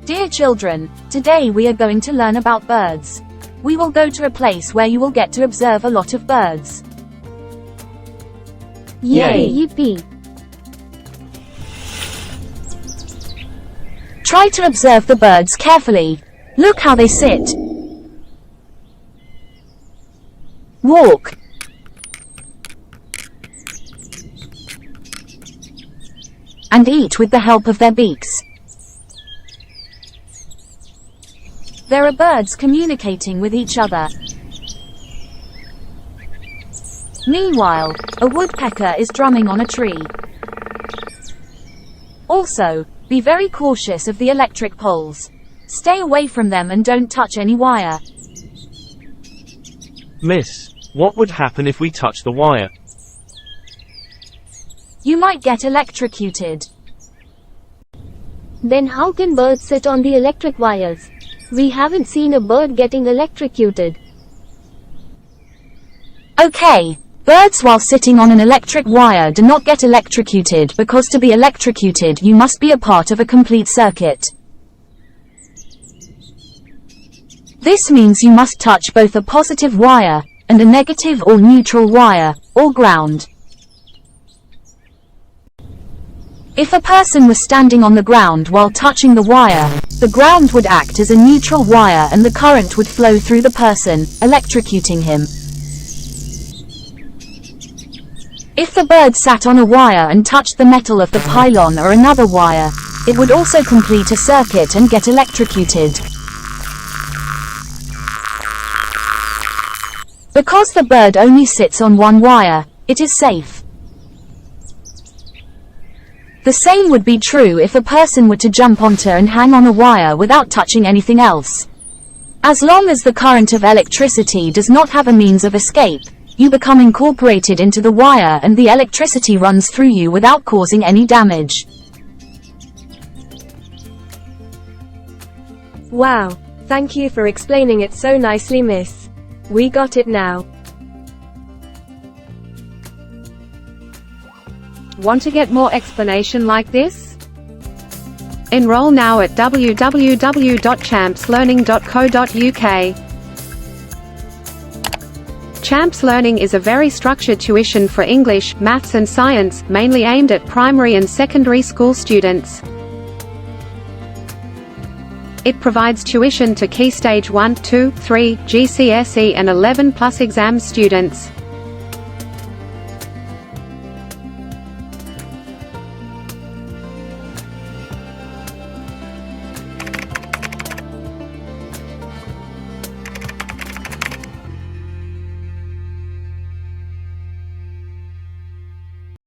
Dear children, today we are going to learn about birds. We will go to a place where you will get to observe a lot of birds. Yay! Yippee! Try to observe the birds carefully. Look how they sit, walk, and eat with the help of their beaks. There are birds communicating with each other. Meanwhile, a woodpecker is drumming on a tree. Also, be very cautious of the electric poles. Stay away from them and don't touch any wire. Miss, what would happen if we touch the wire? You might get electrocuted. Then how can birds sit on the electric wires? We haven't seen a bird getting electrocuted. Okay, birds while sitting on an electric wire do not get electrocuted because to be electrocuted you must be a part of a complete circuit. This means you must touch both a positive wire and a negative or neutral wire, or ground. If a person was standing on the ground while touching the wire, the ground would act as a neutral wire and the current would flow through the person, electrocuting him. If the bird sat on a wire and touched the metal of the pylon or another wire, it would also complete a circuit and get electrocuted. Because the bird only sits on one wire, it is safe. The same would be true if a person were to jump onto and hang on a wire without touching anything else. As long as the current of electricity does not have a means of escape, you become incorporated into the wire and the electricity runs through you without causing any damage. Wow, thank you for explaining it so nicely, Miss. We got it now. Want to get more explanation like this? Enroll now at www.champslearning.co.uk. Champs Learning is a very structured tuition for English, maths and science, mainly aimed at primary and secondary school students. It provides tuition to Key Stage 1, 2, 3, GCSE and 11+ exam students.